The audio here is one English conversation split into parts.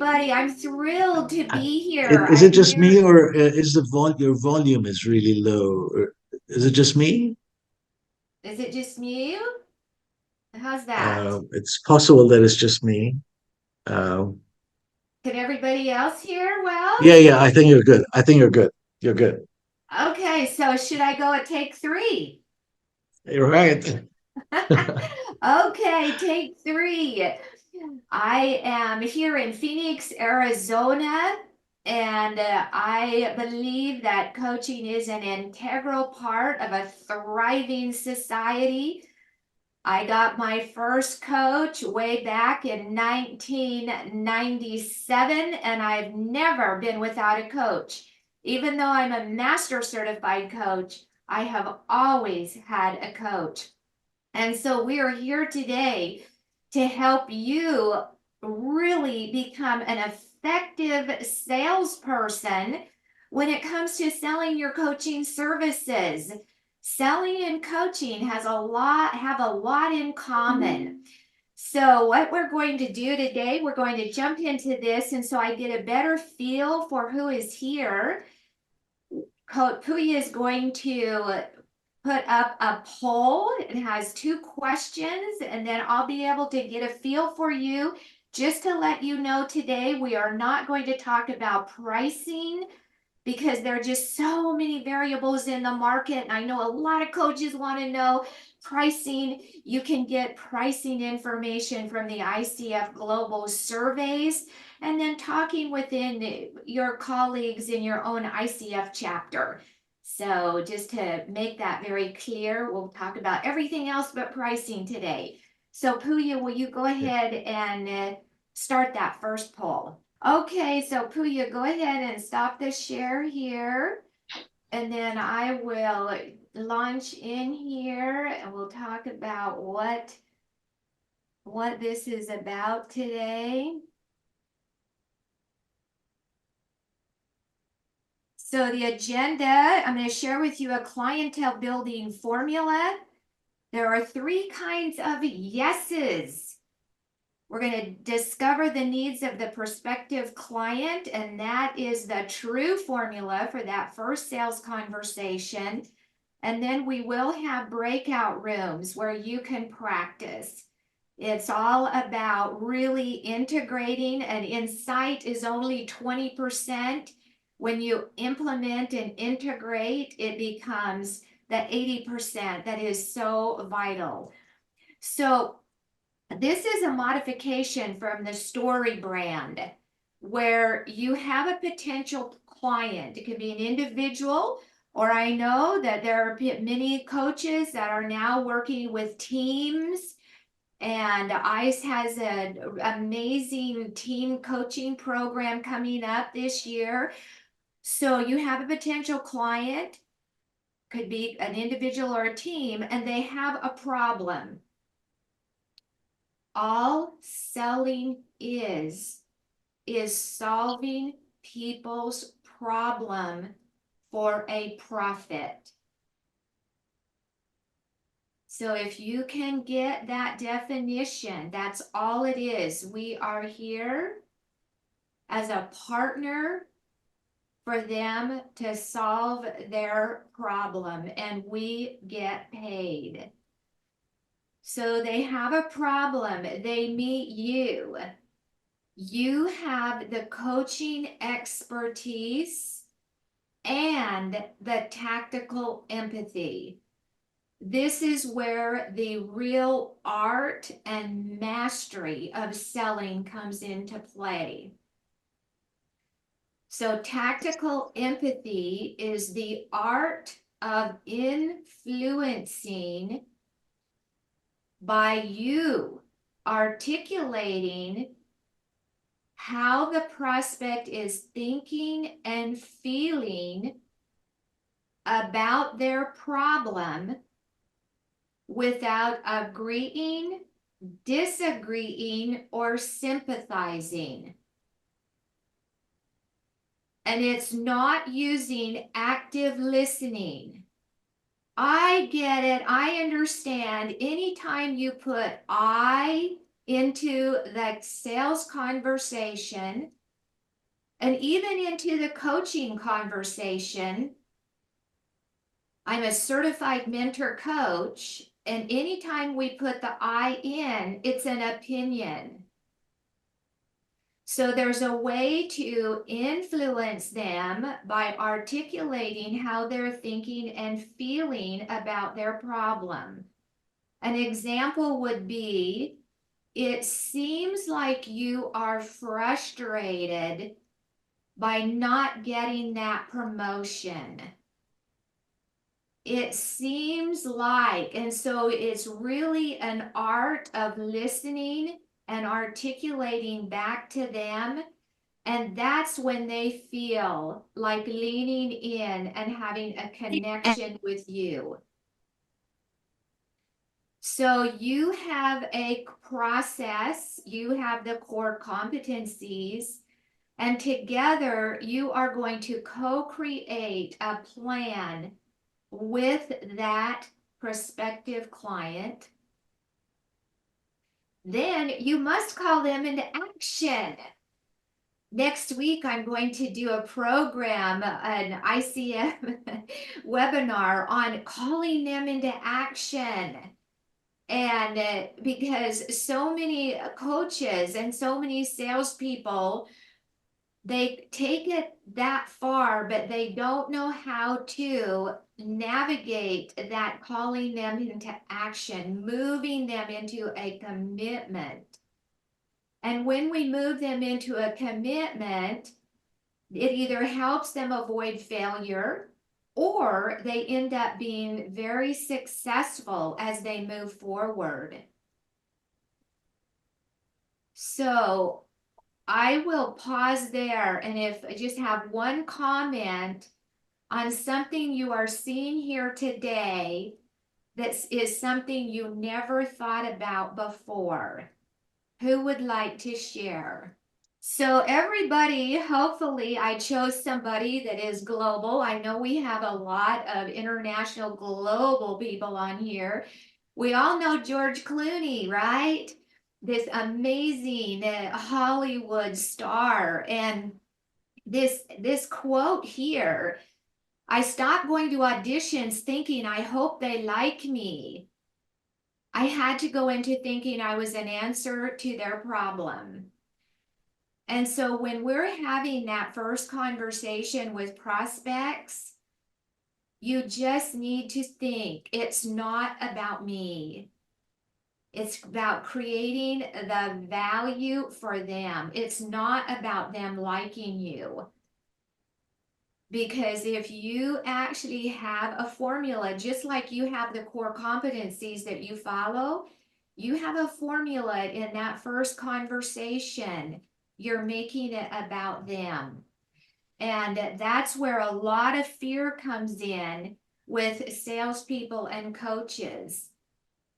everybody. I'm thrilled to be here. Is it I'm just very, me, or is the your volume is really low? Or is it just me? is it just you? How's that? It's possible that it's just me. Uh, Can everybody else hear well? yeah, yeah. I think you're good. I think you're good. You're good. Okay, so should I go at take three? You're right. Okay, take three. I am here in Phoenix, Arizona, and I believe that coaching is an integral part of a thriving society. I got my first coach way back in 1997, and I've never been without a coach. Even though I'm a master certified coach, I have always had a coach. And so we are here today to help you really become an effective salesperson when it comes to selling your coaching services. Selling and coaching have a lot in common. So what we're going to do today, we're going to jump into this, and so I get a better feel for who is here. Puya is going to put up a poll. It has two questions, and then I'll be able to get a feel for you. Just to let you know, today we are not going to talk about pricing because there are just so many variables in the market. And I know a lot of coaches want to know pricing. You can get pricing information from the ICF global surveys and then talking within your colleagues in your own ICF chapter. So just to make that very clear, we'll talk about everything else but pricing today. So Puya, will you go ahead and start that first poll? Okay, so Puya, go ahead and stop the share here. And then I will launch in here and we'll talk about what this is about today. So the agenda, I'm going to share with you a clientele building formula. There are three kinds of yeses. We're going to discover the needs of the prospective client, and that is the true formula for that first sales conversation. And then we will have breakout rooms where you can practice. It's all about really integrating, and insight is only 20%. When you implement and integrate, it becomes the 80% that is so vital. So this is a modification from the story brand where you have a potential client. It could be an individual, or I know that there are many coaches that are now working with teams, and ICE has an amazing team coaching program coming up this year. So you have a potential client, could be an individual or a team, and they have a problem. All selling is solving people's problem for a profit. So if you can get that definition, that's all it is. We are here as a partner for them to solve their problem, and we get paid. So they have a problem, they meet you. You have the coaching expertise and the tactical empathy. This is where the real art and mastery of selling comes into play. So, tactical empathy is the art of influencing by you articulating how the prospect is thinking and feeling about their problem without agreeing, disagreeing, or sympathizing. And it's not using active listening. I get it. I understand. Anytime you put I into the sales conversation and even into the coaching conversation. I'm a certified mentor coach, and anytime we put the I in, it's an opinion. So there's a way to influence them by articulating how they're thinking and feeling about their problem. An example would be, it seems like you are frustrated by not getting that promotion. It seems like, and so it's really an art of listening and articulating back to them. And that's when they feel like leaning in and having a connection with you. So you have a process, you have the core competencies, and together you are going to co-create a plan with that prospective client. Then you must call them into action. Next week, I'm going to do a program, an ICW webinar on calling them into action. And because so many coaches and so many salespeople, they take it that far, but they don't know how to navigate that calling them into action, moving them into a commitment. And when we move them into a commitment, it either helps them avoid failure or they end up being very successful as they move forward. So I will pause there, and if I just have one comment on something you are seeing here today that is something you never thought about before, who would like to share? So everybody, hopefully I chose somebody that is global. I know we have a lot of international global people on here. We all know George Clooney, right? This amazing Hollywood star. And this quote here, I stopped going to auditions thinking I hope they like me. I had to go into thinking I was an answer to their problem. And so when we're having that first conversation with prospects, you just need to think it's not about me. It's about creating the value for them. It's not about them liking you. Because if you actually have a formula, just like you have the core competencies that you follow, you have a formula in that first conversation. You're making it about them. And that's where a lot of fear comes in with salespeople and coaches,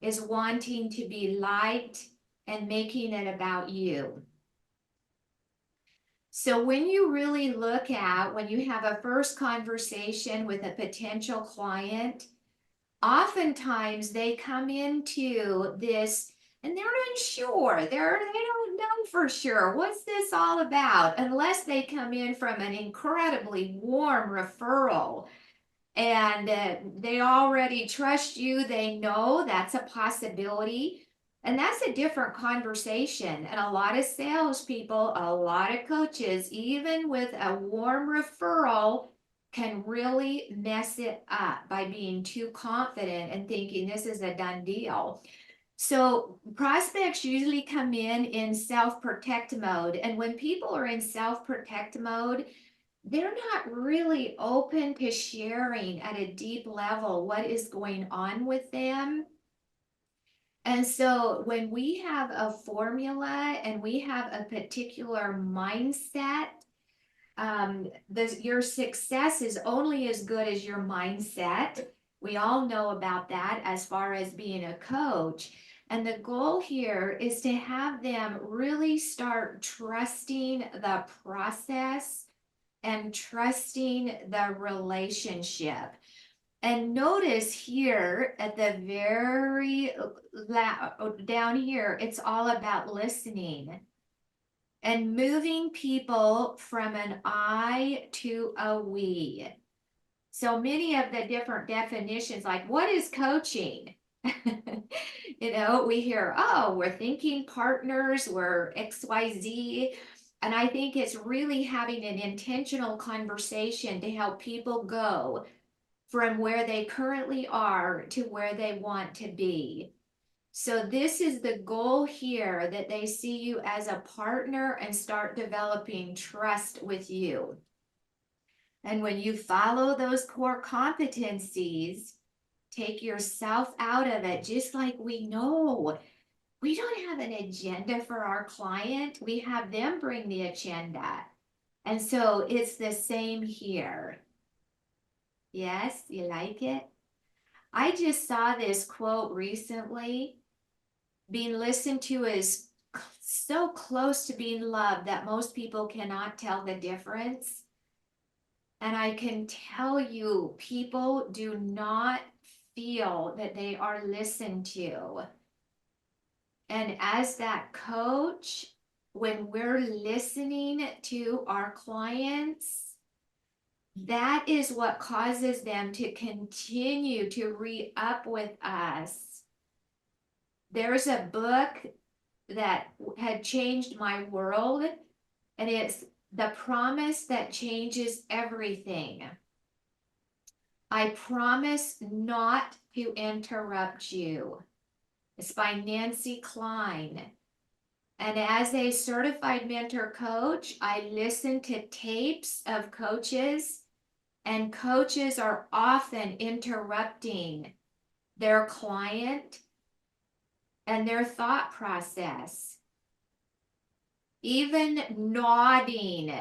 is wanting to be liked and making it about you. So when you really look at, when you have a first conversation with a potential client, oftentimes they come into this and they're unsure. They don't know for sure what's this all about, unless they come in from an incredibly warm referral and they already trust you. They know that's a possibility. And that's a different conversation. And a lot of salespeople, a lot of coaches, even with a warm referral, can really mess it up by being too confident and thinking this is a done deal. So prospects usually come in self-protect mode. And when people are in self-protect mode, they're not really open to sharing at a deep level what is going on with them. And so when we have a formula and we have a particular mindset, your success is only as good as your mindset. We all know about that as far as being a coach. And the goal here is to have them really start trusting the process and trusting the relationship. And notice here at the very down here, it's all about listening and moving people from an I to a we. So many of the different definitions, like what is coaching? We hear, oh, we're thinking partners, we're XYZ. And I think it's really having an intentional conversation to help people go from where they currently are to where they want to be. So this is the goal here, that they see you as a partner and start developing trust with you. And when you follow those core competencies, take yourself out of it, just like we know. We don't have an agenda for our client. We have them bring the agenda. And so it's the same here. Yes, you like it? I just saw this quote recently. Being listened to is so close to being loved that most people cannot tell the difference. And I can tell you, people do not feel that they are listened to. And as that coach, when we're listening to our clients, that is what causes them to continue to re-up with us. There's a book that had changed my world, and it's The Promise That Changes Everything. I promise not to interrupt you. It's by Nancy Klein. And as a certified mentor coach, I listen to tapes of coaches, and coaches are often interrupting their client and their thought process. Even nodding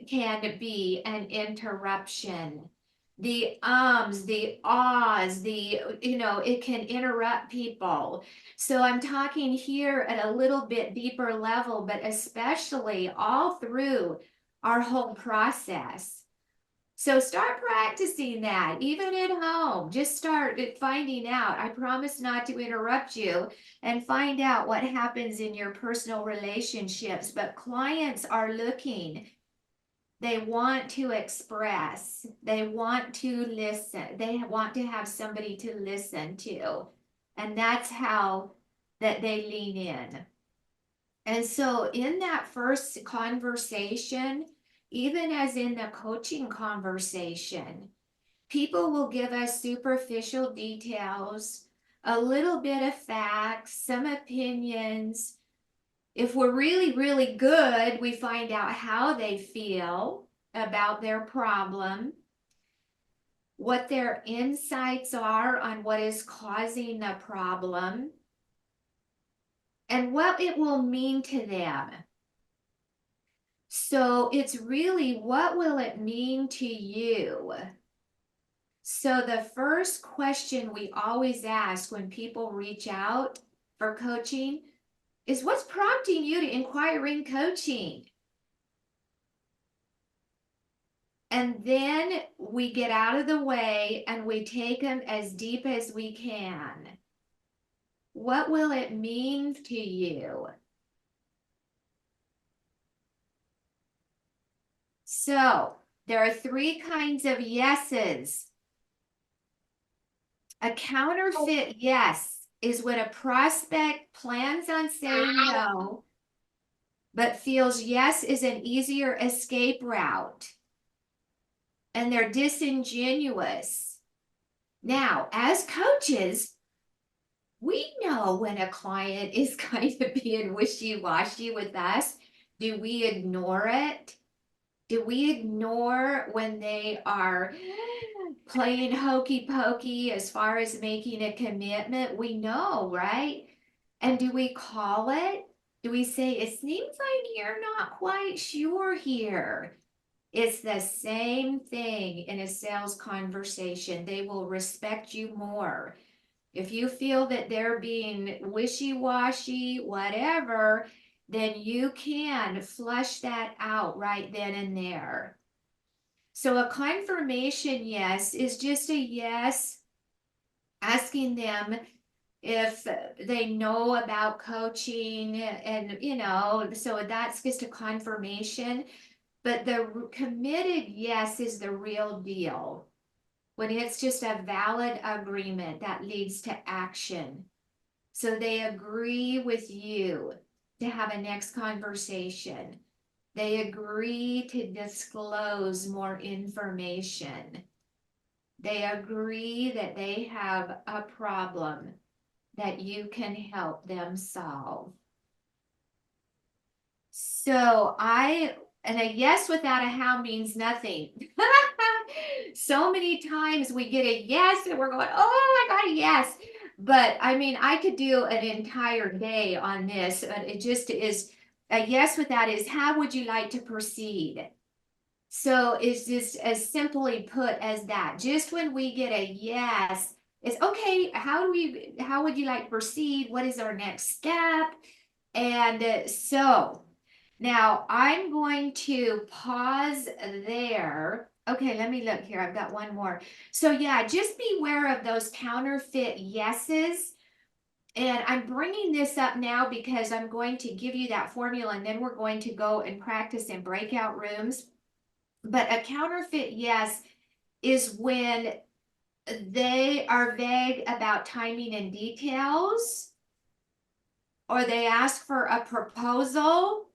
can be an interruption. The ums, the ahs, it can interrupt people. So I'm talking here at a little bit deeper level, but especially all through our whole process. So start practicing that, even at home. Just start finding out. I promise not to interrupt you, and find out what happens in your personal relationships. But clients are looking. They want to express. They want to listen. They want to have somebody to listen to. And that's how that they lean in. And so in that first conversation, even as in the coaching conversation, people will give us superficial details, a little bit of facts, some opinions. If we're really, really good, we find out how they feel about their problem, what their insights are on what is causing the problem, and what it will mean to them. So it's really, what will it mean to you? So the first question we always ask when people reach out for coaching is, what's prompting you to inquire in coaching? And then we get out of the way and we take them as deep as we can. What will it mean to you? So there are three kinds of yeses. A counterfeit yes is when a prospect plans on saying no, but feels yes is an easier escape route, and they're disingenuous. Now, as coaches, we know when a client is kind of being wishy-washy with us. Do we ignore it? Do we ignore when they are playing hokey pokey as far as making a commitment? We know, right? And do we call it? Do we say, it seems like you're not quite sure here? It's the same thing in a sales conversation. They will respect you more. If you feel that they're being wishy-washy, whatever, then you can flush that out right then and there. So a confirmation yes is just a yes, asking them if they know about coaching and, so that's just a confirmation. But the committed yes is the real deal. When it's just a valid agreement that leads to action. So they agree with you to have a next conversation. They agree to disclose more information. They agree that they have a problem that you can help them solve. So and a yes without a how means nothing. So many times we get a yes and we're going, oh, I got a yes. But I mean, I could do an entire day on this. It just is a yes without is how would you like to proceed? So it's just as simply put as that. Just when we get a yes, it's okay. How would you like to proceed? What is our next step? And so now I'm going to pause there. Okay, let me look here. I've got one more. So yeah, just beware of those counterfeit yeses. And I'm bringing this up now because I'm going to give you that formula and then we're going to go and practice in breakout rooms. But a counterfeit yes is when they are vague about timing and details, or they ask for a proposal,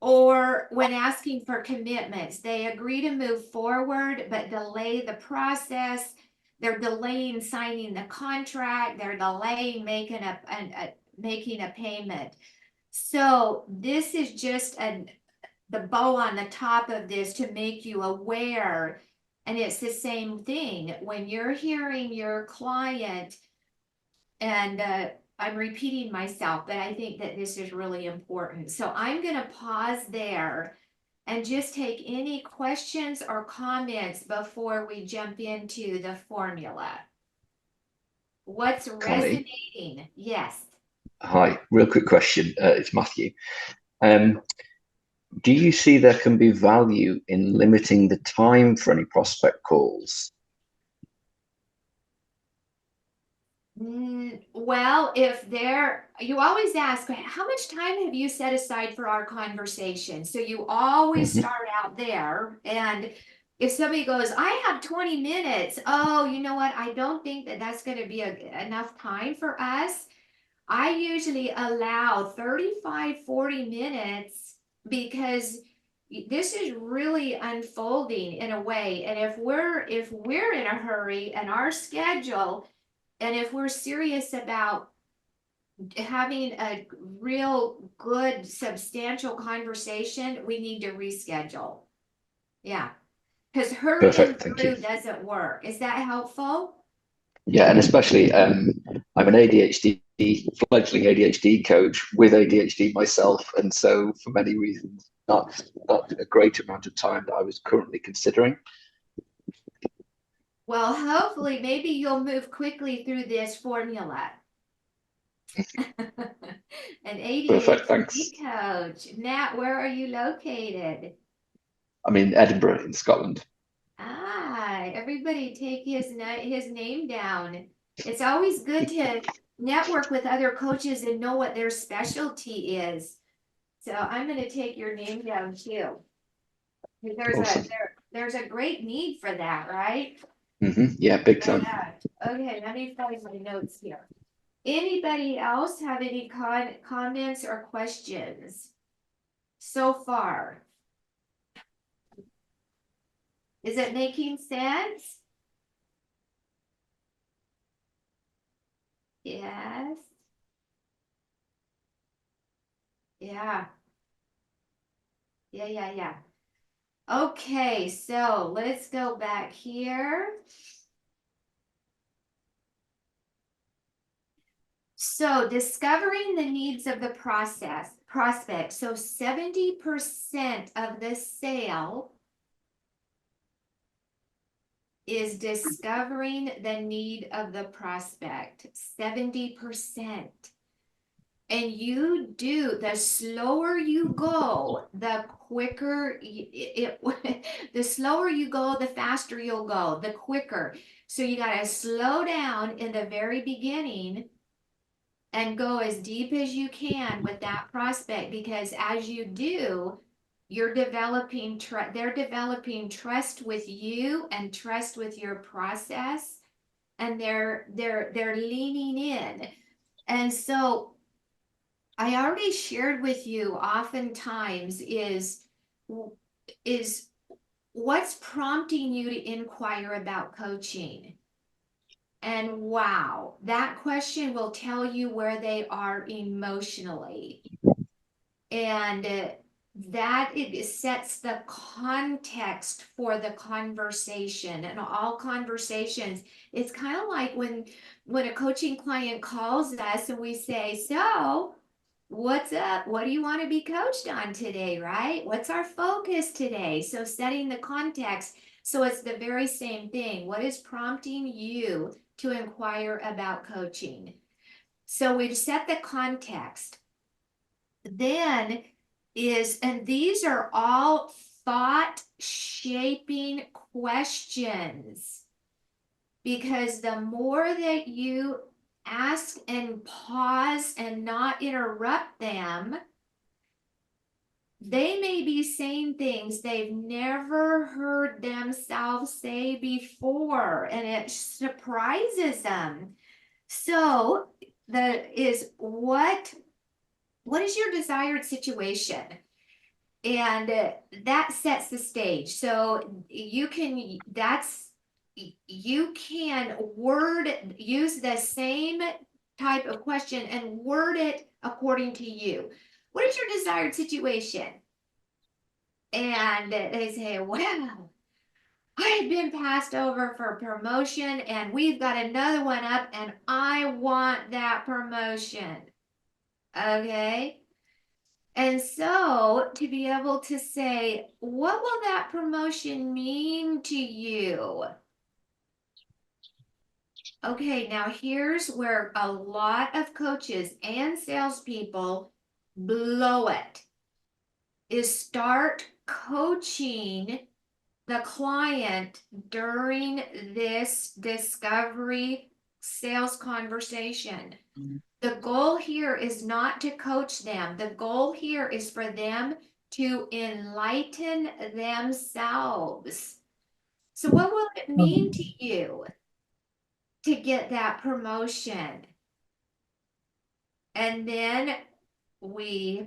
or when asking for commitments, they agree to move forward but delay the process. They're delaying signing the contract. They're delaying making a payment. So this is just the bow on the top of this to make you aware. And it's the same thing when you're hearing your client, and I'm repeating myself, but I think that this is really important. So I'm going to pause there and just take any questions or comments before we jump into the formula. What's Connie, resonating? Yes. hi. Real quick question. It's Matthew. Um, do you see there can be value in limiting the time for any prospect calls? Well, you always ask, how much time have you set aside for our conversation? So you always Hmm. start out there. And if somebody goes, I have 20 minutes, oh, you know what? I don't think that that's going to be enough time for us. I usually allow 35, 40 minutes because this is really unfolding in a way. And if we're in a hurry and our schedule, and if we're serious about having a real good substantial conversation, we need to reschedule. Yeah, because hurrying Perfect. Thank you. through doesn't work. Is that helpful? Yeah, and especially I'm an ADHD, fledgling ADHD coach with ADHD myself, and so for many reasons, not a great amount of time that I was currently considering. Well, hopefully, maybe you'll move quickly through this formula. An Perfect. Thanks. ADHD coach. Nat, where are you located? I'm in Edinburgh in Scotland. Everybody take his name down. It's always good to network with other coaches and know what their specialty is. So I'm going to take your name down too. Awesome. There's a great need for that, right? Yeah, big time. Yeah. Okay, let me find my notes here. Anybody else have any comments or questions so far? Is it making sense? Yes. Yeah. Yeah. Okay, so let's go back here. So discovering the needs of the prospect. So 70% of the sale is discovering the need of the prospect. 70%. And you do, the slower you go, the quicker the slower you go, the faster you'll go, the quicker. So you got to slow down in the very beginning and go as deep as you can with that prospect, because as you do, you're developing they're developing trust with you and trust with your process, and they're leaning in. And so I already shared with you oftentimes is what's prompting you to inquire about coaching. And wow, that question will tell you where they are emotionally. And that it sets the context for the conversation. And all conversations, it's kind of like when a coaching client calls us and we say, so what's up? What do you want to be coached on today, right? What's our focus today? So setting the context. So it's the very same thing. What is prompting you to inquire about coaching? So we've set the context. Then and these are all thought shaping questions, because the more that you ask and pause and not interrupt them, they may be saying things they've never heard themselves say before, and it surprises them. So what is your desired situation? And that sets the stage. So you can use the same type of question and word it according to you. What is your desired situation? And they say, well, I had been passed over for promotion and we've got another one up and I want that promotion. Okay. And so to be able to say, what will that promotion mean to you? Okay, now here's where a lot of coaches and salespeople blow it, is start coaching the client during this discovery sales conversation. The goal here is not to coach them. The goal here is for them to enlighten themselves. So what will it mean to you to get that promotion? And then we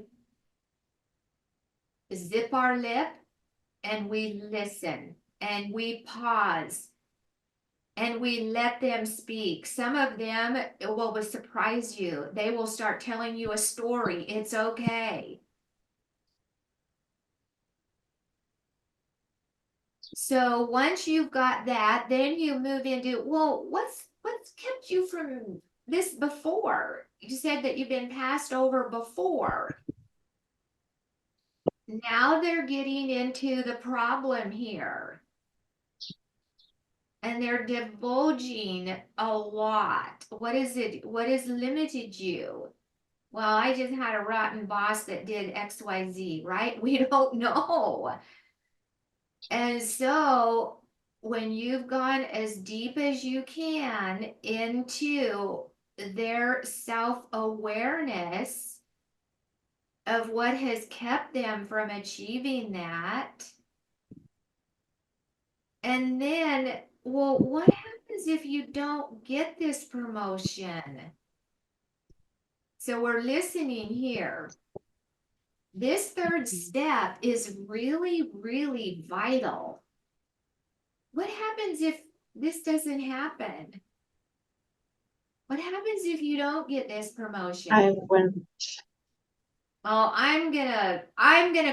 zip our lip and we listen and we pause and we let them speak. Some of them will surprise you. They will start telling you a story. It's okay. So once you've got that, then you move into, well, what's kept you from this before? You said that you've been passed over before. Now they're getting into the problem here. And they're divulging a lot. What is it? What has limited you? Well, I just had a rotten boss that did XYZ, right? We don't know. And so when you've gone as deep as you can into their self-awareness of what has kept them from achieving that, and then, well, what happens if you don't get this promotion? So we're listening here. This third step is really, really vital. What happens if this doesn't happen? What happens if you don't get this promotion? Well, I'm gonna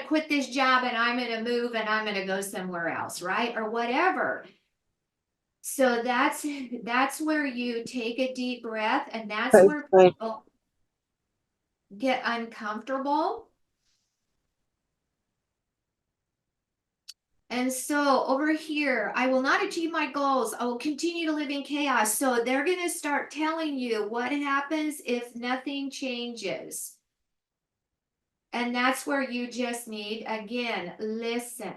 quit this job and I'm gonna move and I'm gonna go somewhere else, right? Or whatever. So that's where you take a deep breath, and that's where people get uncomfortable. And so over here, I will not achieve my goals. I will continue to live in chaos. So they're going to start telling you what happens if nothing changes. And that's where you just need, again, listen.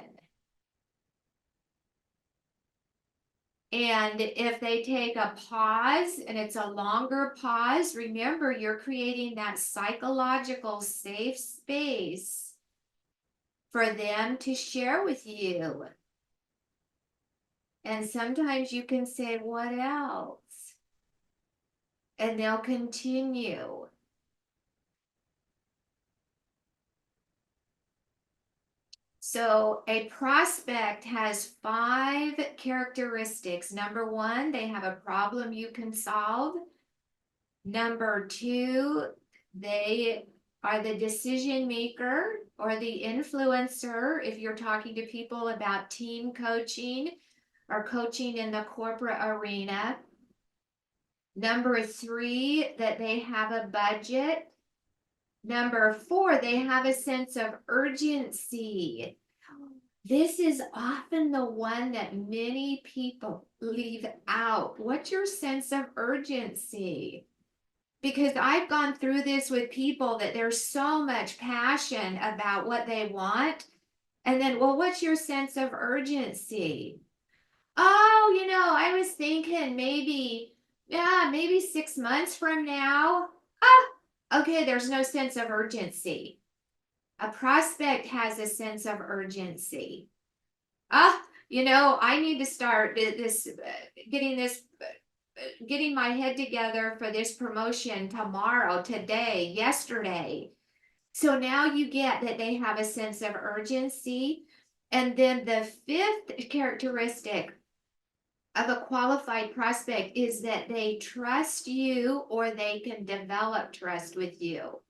And if they take a pause and it's a longer pause, remember you're creating that psychological safe space for them to share with you. And sometimes you can say, what else? And they'll continue. So a prospect has 5 characteristics. Number 1, they have a problem you can solve. Number 2, they are the decision maker or the influencer if you're talking to people about team coaching or coaching in the corporate arena. Number 3, that they have a budget. Number 4, they have a sense of urgency. This is often the one that many people leave out. What's your sense of urgency? Because I've gone through this with people that there's so much passion about what they want. And then, well, what's your sense of urgency? Oh, I was thinking maybe 6 months from now. Okay, there's no sense of urgency. A prospect has a sense of urgency. I need to start getting my head together for this promotion tomorrow, today, yesterday. So now you get that they have a sense of urgency. And then the 5th characteristic of a qualified prospect is that they trust you or they can develop trust with you.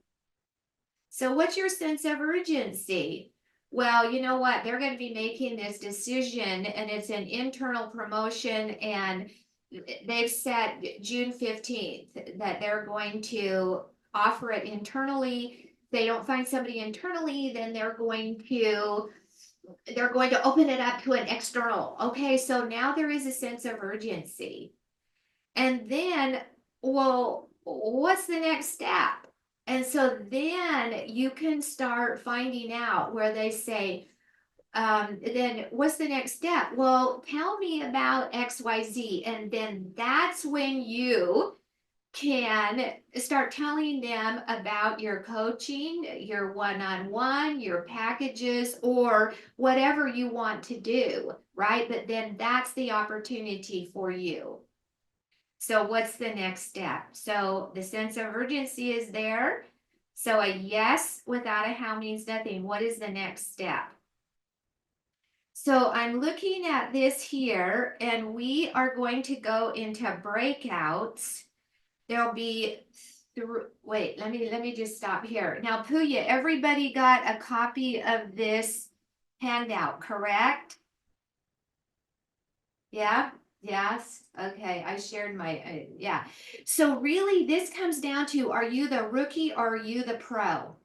So what's your sense of urgency? Well, you know what? They're going to be making this decision and it's an internal promotion and they've set June 15th that they're going to offer it internally. If they don't find somebody internally, then they're going to open it up to an external. Okay, so now there is a sense of urgency. And then, well, what's the next step? And so then you can start finding out where they say, then what's the next step? Well, tell me about XYZ. And then that's when you can start telling them about your coaching, your one-on-one, your packages, or whatever you want to do, right? But then that's the opportunity for you. So what's the next step? So the sense of urgency is there. So a yes without a how means nothing. What is the next step? So I'm looking at this here, and we are going to go into breakouts. There'll be wait, let me just stop here. Now, Puya, everybody got a copy of this handout, correct? Yeah. Yes. Okay. I shared my, yeah. So really this comes down to, are you the rookie or are you the pro?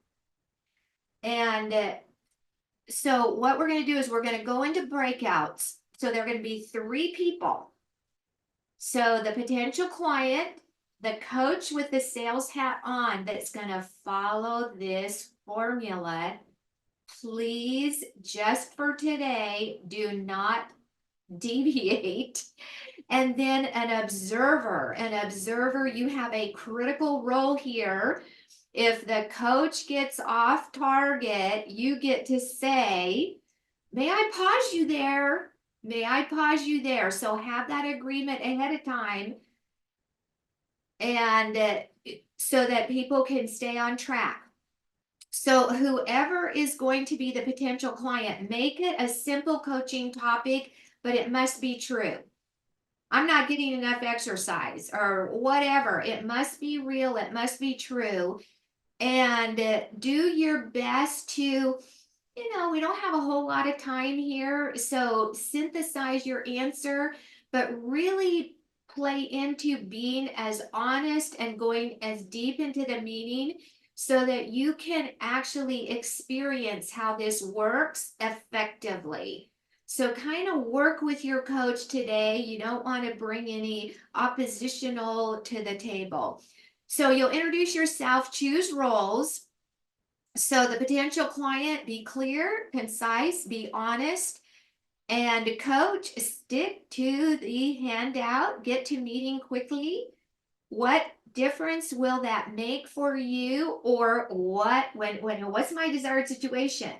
And so what we're going to do is we're going to go into breakouts. So there are going to be 3 people. So the potential client, the coach with the sales hat on that's going to follow this formula. Please, just for today, do not deviate. And then an observer, you have a critical role here. If the coach gets off target, you get to say, may I pause you there? May I pause you there? So have that agreement ahead of time. And so that people can stay on track. So whoever is going to be the potential client, make it a simple coaching topic, but it must be true. I'm not getting enough exercise or whatever. It must be real. It must be true. And do your best to, we don't have a whole lot of time here. So synthesize your answer, but really play into being as honest and going as deep into the meaning so that you can actually experience how this works effectively. So kind of work with your coach today. You don't want to bring any oppositional to the table. So you'll introduce yourself, choose roles. So the potential client, be clear, concise, be honest, and coach, stick to the handout, get to meeting quickly. What difference will that make for you? Or what's my desired situation?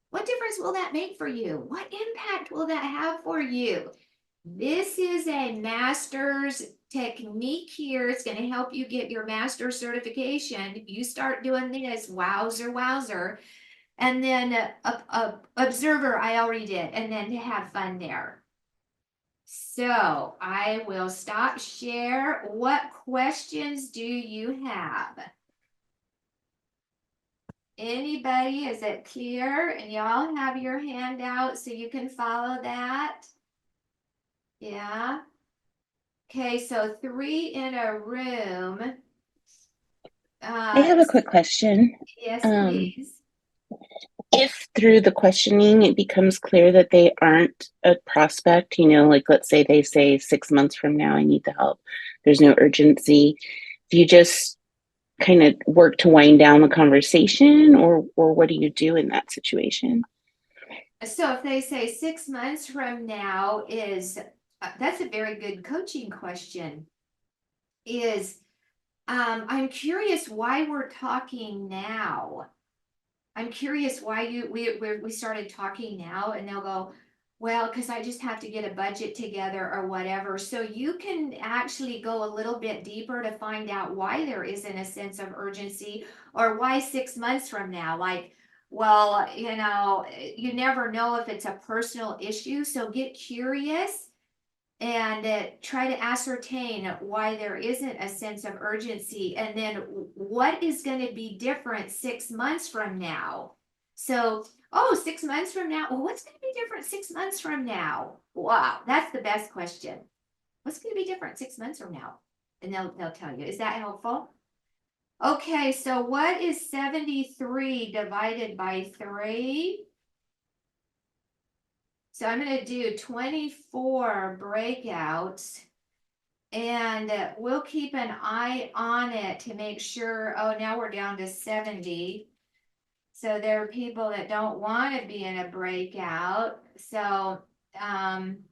What difference will that make for you? What impact will that have for you? This is a master's technique here. It's going to help you get your master's certification. You start doing this, wowzer, wowzer. And then observer, I already did. And then to have fun there. So I will stop share. What questions do you have? Anybody, is it clear? And y'all have your handout so you can follow that? Yeah. Okay, so 3 in a room. I have a quick question. Yes, Um, please. If through the questioning it becomes clear that they aren't a prospect, like let's say they say 6 months from now, I need the help, there's no urgency. Do you just kind of work to wind down the conversation, or what do you do in that situation? So if they say 6 months from now that's a very good coaching question. I'm curious why we're talking now. I'm curious why we started talking now, and they'll go, well, because I just have to get a budget together or whatever. So you can actually go a little bit deeper to find out why there isn't a sense of urgency, or why 6 months from now. Like, well, you never know if it's a personal issue. So get curious and try to ascertain why there isn't a sense of urgency, and then what is going to be different 6 months from now. So 6 months from now, well, what's going to be different 6 months from now? Wow, that's the best question. What's going to be different 6 months from now? And they'll tell you. Is that helpful? Okay, so what is 73 divided by 3? So I'm going to do 24 breakouts, and we'll keep an eye on it to make sure. Oh, now we're down to 70. So there are people that don't want to be in a breakout. So, and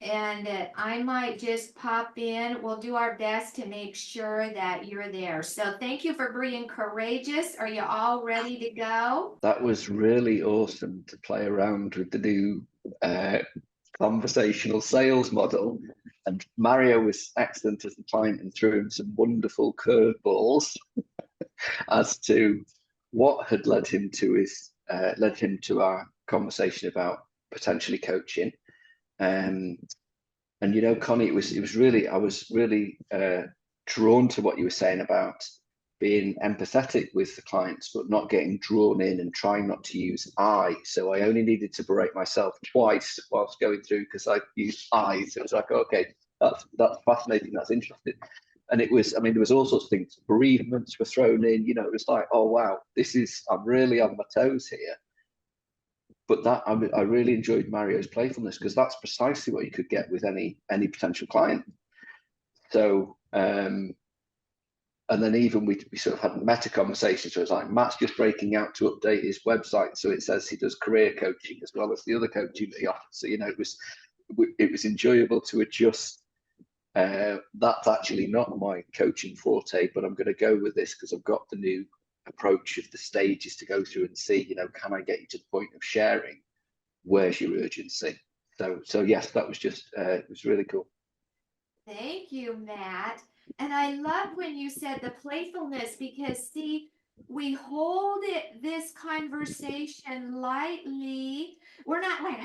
I might just pop in. We'll do our best to make sure that you're there. So thank you for being courageous. Are you all ready to go? That was really awesome to play around with the new conversational sales model. And Mario was excellent as the client and threw him some wonderful curveballs as to what had led him to our conversation about potentially coaching. And Connie, it was really, I was really drawn to what you were saying about being empathetic with the clients, but not getting drawn in and trying not to use I. So I only needed to berate myself twice whilst going through, because I used I. So it was like, okay, that's fascinating, that's interesting. And it was, there was all sorts of things. Bereavements were thrown in. It was like, oh wow, I'm really on my toes here. But I really enjoyed Mario's playfulness, because that's precisely what you could get with any potential client. So and then even we sort of had meta conversations. So it's like Matt's just breaking out to update his website, so it says he does career coaching as well as the other coaching that he offers. So it was enjoyable to adjust. That's actually not my coaching forte, but I'm going to go with this because I've got the new approach of the stages to go through and see, can I get you to the point of sharing? Where's your urgency? So yes, that was just it was really cool. Thank you, Matt. And I love when you said the playfulness, because see, we hold this conversation lightly. We're not like,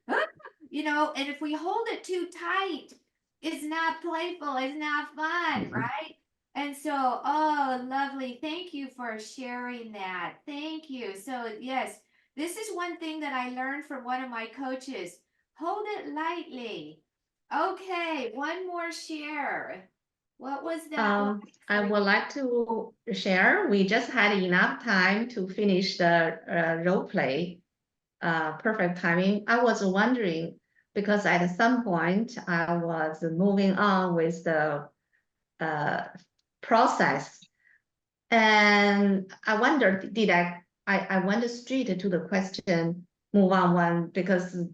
and if we hold it too tight, it's not playful, it's not fun, right? And so, oh, lovely. Thank you for sharing that. Thank you. So, yes, this is one thing that I learned from one of my coaches. Hold it lightly. Okay, one more share. What was that? I would like to share. We just had enough time to finish the role play. perfect timing. I was wondering, because at some point I was moving on with the process. And I wondered, I went straight to the question, move on one, because it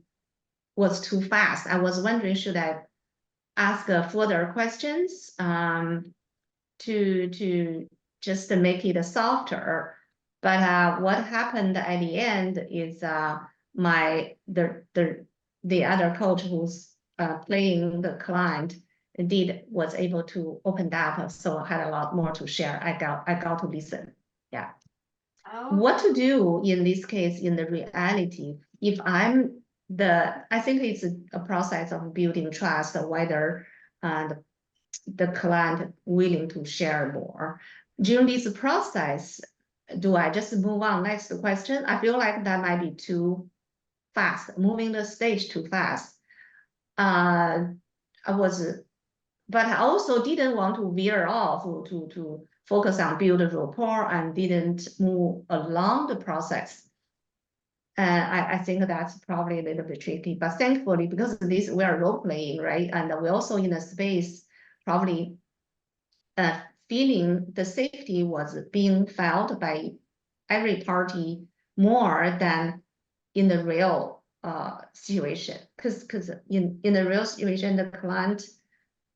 was too fast. I was wondering, should I ask further questions to just to make it softer? But what happened at the end is the other coach who's playing the client was able to open up, so I had a lot more to share. I got to listen. Yeah. Oh, What to do in this case in the reality, if I think it's a process of building trust, whether the client willing to share more. During this process, do I just move on next question? I feel like that might be too fast, moving the stage too fast. But I also didn't want to veer off to focus on build a rapport and didn't move along the process. I think that's probably a little bit tricky, but thankfully, because of this, we are role playing, right? And we're also in a space probably feeling the safety was being felt by every party more than in the real situation. Because in the real situation, the client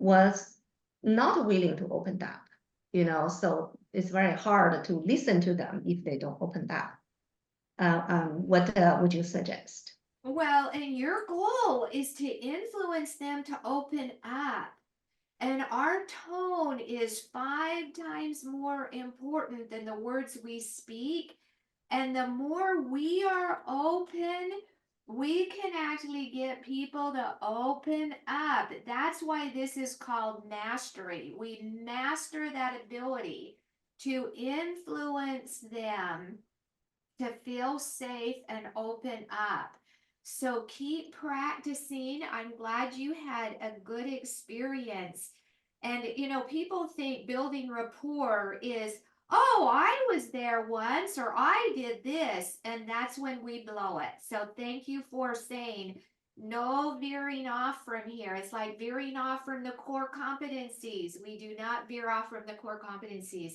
was not willing to open up, so it's very hard to listen to them if they don't open up. What would you suggest? well, and your goal is to influence them to open up. And our tone is 5 times more important than the words we speak. And the more we are open, we can actually get people to open up. That's why this is called mastery. We master that ability to influence them to feel safe and open up. So keep practicing. I'm glad you had a good experience. And, people think building rapport is, oh, I was there once or I did this. And that's when we blow it. So thank you for saying no veering off from here. It's like veering off from the core competencies. We do not veer off from the core competencies.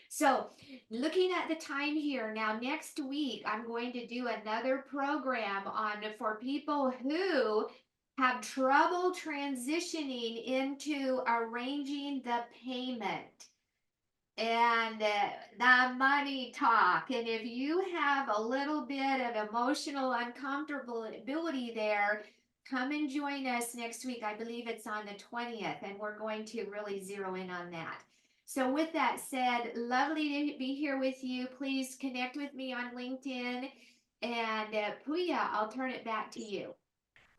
So looking at the time here now, next week I'm going to do another program on for people who have trouble transitioning into arranging the payment and the money talk. And if you have a little bit of emotional uncomfortability there, come and join us next week. I believe it's on the 20th, and we're going to really zero in on that. So with that said, lovely to be here with you. Please connect with me on LinkedIn. And Puya, I'll turn it back to you.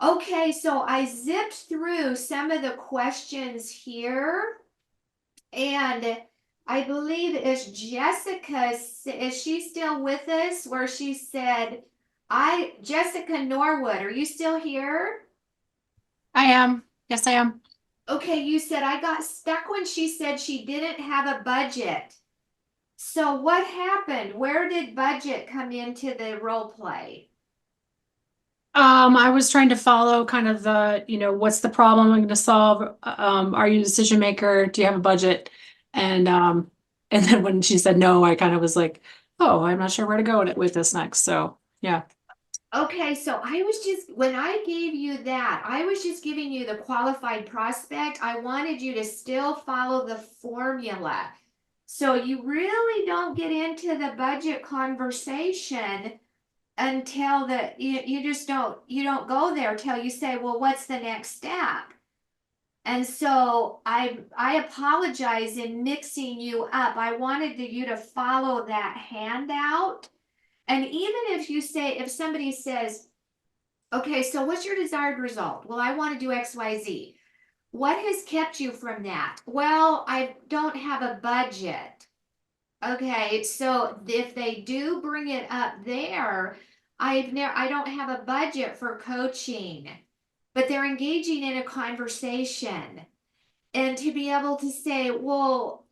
Okay, so I zipped through some of the questions here. And I believe it's Jessica. Is she still with us? Where she said, Jessica Norwood, are you still here? I am. Yes, I am. Okay, you said I got stuck when she said she didn't have a budget. So what happened? Where did budget come into the role play? I was trying to follow kind of the, what's the problem I'm going to solve? Are you a decision maker? Do you have a budget? And then when she said no, I kind of was like, oh, I'm not sure where to go with this next. So yeah. Okay, so when I gave you that, I was just giving you the qualified prospect. I wanted you to still follow the formula. So you really don't get into the budget conversation until you don't go there till you say, well, what's the next step? And so I apologize in mixing you up. I wanted you to follow that handout. And even if somebody says, okay, so what's your desired result? Well, I want to do XYZ. What has kept you from that? Well, I don't have a budget. Okay, so if they do bring it up there, I don't have a budget for coaching, but they're engaging in a conversation. And to be able to say, well,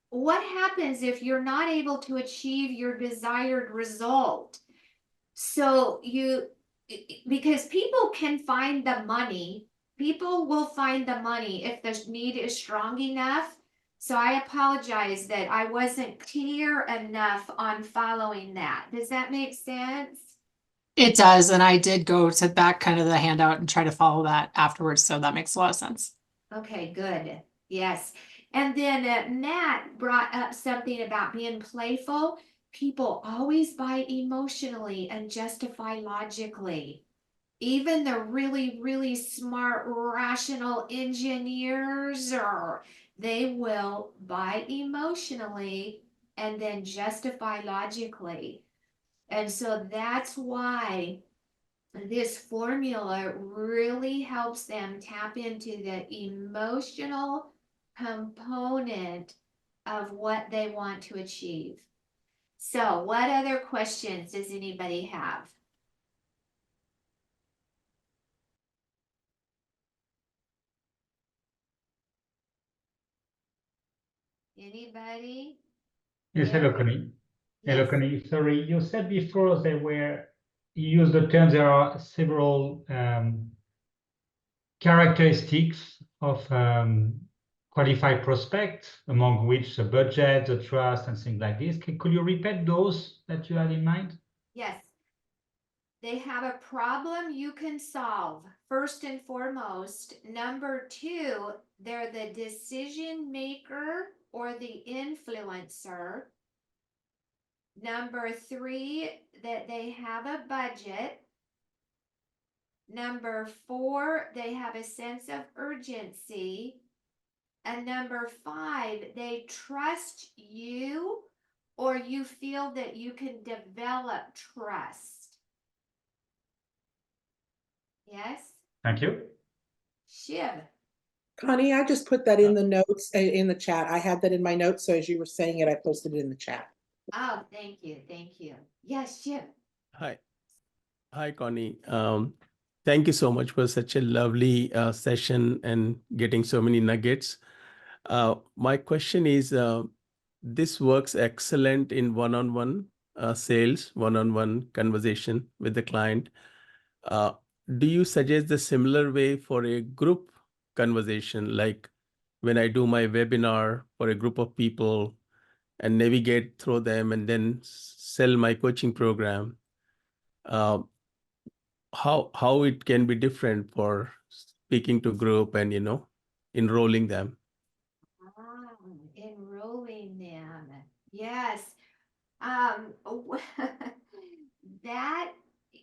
what happens if you're not able to achieve your desired result? So because people can find the money, people will find the money if the need is strong enough. So I apologize that I wasn't clear enough on following that. Does that make sense? It does, and I did go to back kind of the handout and try to follow that afterwards, so that makes a lot of sense. Okay, good. Yes. And then Matt brought up something about being playful. People always buy emotionally and justify logically. Even the really, really smart, rational engineers, or they will buy emotionally and then justify logically. And so that's why this formula really helps them tap into the emotional component of what they want to achieve. So, what other questions does anybody have? Anybody? Yes, hello, Gary? Connie. Hello, Yes. Connie. Sorry, you said before you used the term there are several characteristics of qualified prospect, among which the budget, the trust, and things like this. Could you repeat those that you had in mind? Yes. They have a problem you can solve, first and foremost. Number two, they're the decision maker or the influencer. Number three, that they have a budget. Number four, they have a sense of urgency. And number five, they trust you or you feel that you can develop trust. Yes? Thank you. Shiv. Connie, I just put that in the notes, in the chat. I had that in my notes, so as you were saying it, I posted it in the chat. Oh, thank you. Thank you. Yes, Shiv. Hi. Hi, Connie. Thank you so much for such a lovely session and getting so many nuggets. My question is, this works excellent in one-on-one sales, one-on-one conversation with the client. Do you suggest the similar way for a group conversation, like when I do my webinar for a group of people and navigate through them and then sell my coaching program? How it can be different for speaking to group and enrolling them? Enrolling them. Yes. That,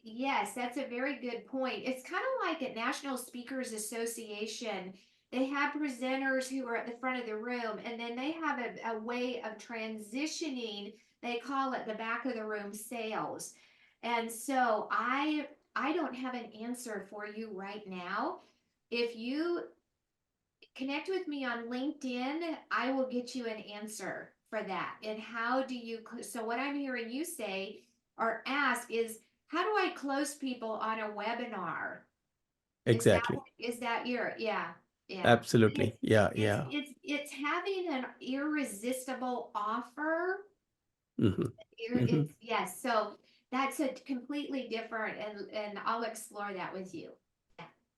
yes, that's a very good point. It's kind of like at National Speakers Association. They have presenters who are at the front of the room, and then they have a way of transitioning. They call it the back of the room sales. And so I don't have an answer for you right now. If you connect with me on LinkedIn, I will get you an answer for that. And how do you, so what I'm hearing you say or ask is, how do I close people on a webinar? Exactly. Is that your, yeah, yeah. Absolutely. Yeah. It's having an irresistible offer. Hmm. It's, yes. So that's a completely different, and I'll explore that with you.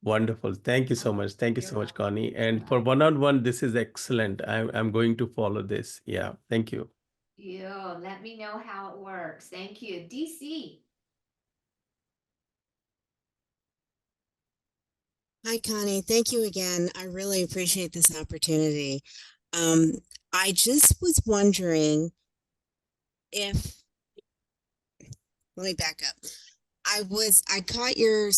Wonderful. Thank you so much. Thank you You're so much, welcome. Connie. And for one-on-one, this is excellent. I'm going to follow this. Yeah. Thank you. You let me know how it works. Thank you. DC. Hi, Connie. Thank you again. I really appreciate this opportunity. Um, I just was wondering if, let me back up. I caught your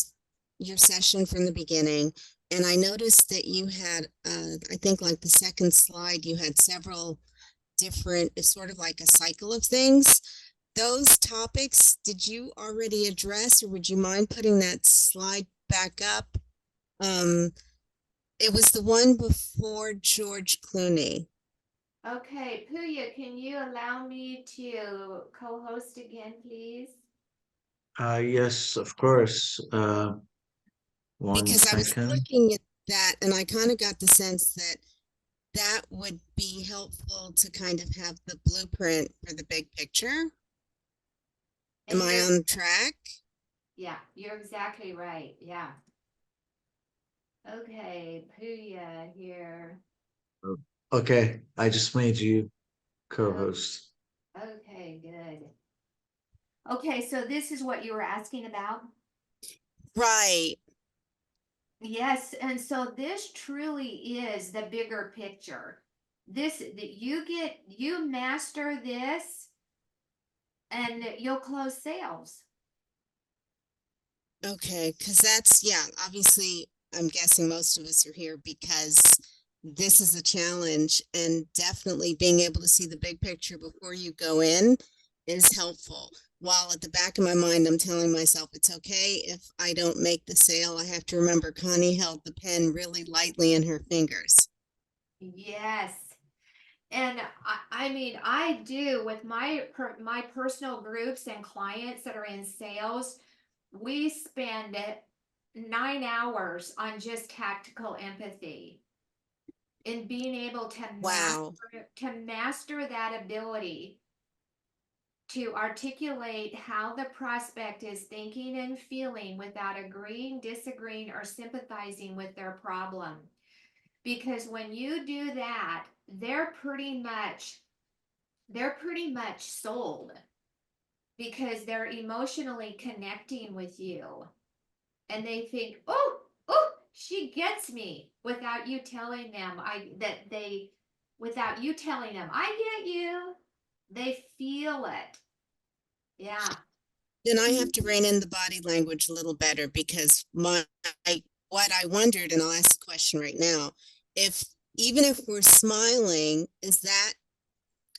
session from the beginning, and I noticed that you had, I think like the second slide, you had several different, it's sort of like a cycle of things. Those topics, did you already address, or would you mind putting that slide back up? It was the one before George Clooney. Okay, Puya, can you allow me to co-host again, please? Yes, of course. One Because I was second. looking at that and I kind of got the sense that that would be helpful to kind of have the blueprint for the big picture. And Am I you're- on track? Yeah, you're exactly right. Yeah. Okay, Puya here. Okay, I just made you co-host. Okay, good. Okay, so this is what you were asking about? Right. Yes, and so this truly is the bigger picture. This that you master this and you'll close sales. Okay, because that's, yeah, obviously, I'm guessing most of us are here because this is a challenge, and definitely being able to see the big picture before you go in is helpful. While at the back of my mind, I'm telling myself it's okay if I don't make the sale. I have to remember Connie held the pen really lightly in her fingers. Yes. And I mean, I do with my personal groups and clients that are in sales, we spend 9 hours on just tactical empathy and being able to Wow. master that ability to articulate how the prospect is thinking and feeling without agreeing, disagreeing, or sympathizing with their problem. Because when you do that, they're pretty much sold because they're emotionally connecting with you. And they think, oh, she gets me without you telling them without you telling them, I get you. They feel it. Yeah. Then I have to rein in the body language a little better because what I wondered, and I'll ask the question right now, if even if we're smiling,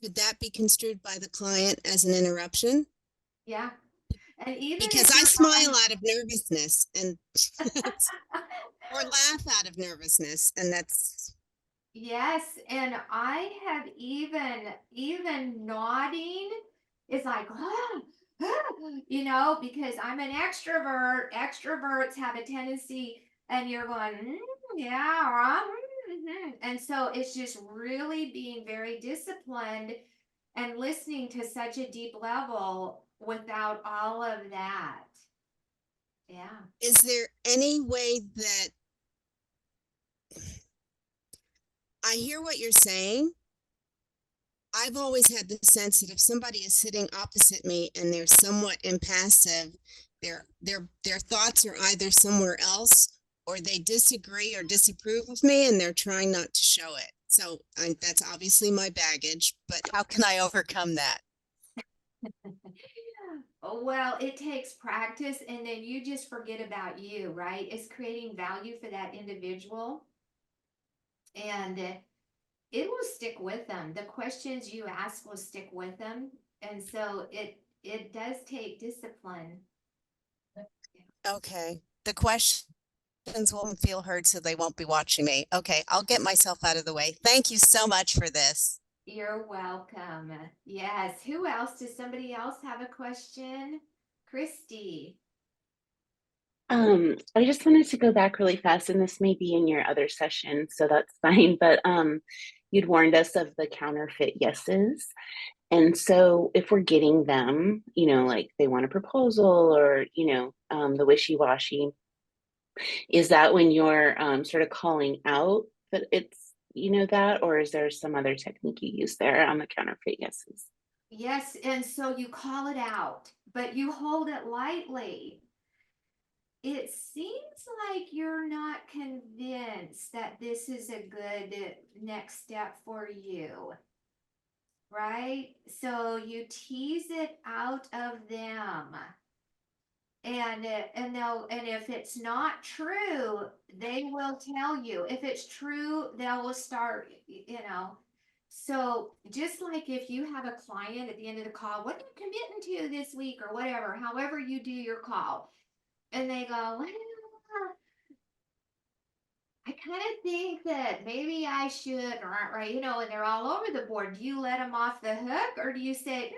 could that be construed by the client as an interruption? Yeah. And even Because if I you're smile out of nervousness and or laugh out of nervousness, and that's yes, and I have even nodding is like, you know, because I'm an extrovert. Extroverts have a tendency, and you're going, yeah, and so it's just really being very disciplined and listening to such a deep level without all of that. Yeah. is there any way that I hear what you're saying? I've always had the sense that if somebody is sitting opposite me and they're somewhat impassive, their thoughts are either somewhere else or they disagree or disapprove of me and they're trying not to show it. So that's obviously my baggage, but how can I overcome that? Well, it takes practice, and then you just forget about you, right? It's creating value for that individual, and it will stick with them. The questions you ask will stick with them, and so it does take discipline. Okay. The questions won't feel heard, so they won't be watching me. Okay, I'll get myself out of the way. Thank you so much for this. You're welcome. Yes. Who else? Does somebody else have a question? Christy. I just wanted to go back really fast, and this may be in your other session, so that's fine. But you'd warned us of the counterfeit yeses. And so if we're getting them, like they want a proposal or, the wishy-washy, is that when you're sort of calling out that it's, that, or is there some other technique you use there on the counterfeit yeses? Yes, and so you call it out, but you hold it lightly. It seems like you're not convinced that this is a good next step for you, right? So you tease it out of them. And if it's not true, they will tell you. If it's true, they'll start, So just like if you have a client at the end of the call, what are you committing to this week or whatever, however you do your call, and they go, well, I kind of think that maybe I should, right, and they're all over the board. Do you let them off the hook, or do you say, it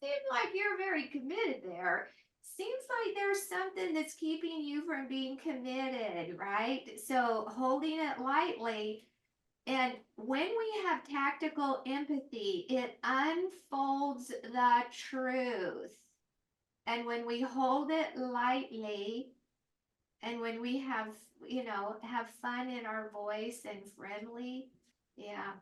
seems like you're very committed there? Seems like there's something that's keeping you from being committed, right? So holding it lightly. And when we have tactical empathy, it unfolds the truth. And when we hold it lightly, and when we have, have fun in our voice and friendly, yeah,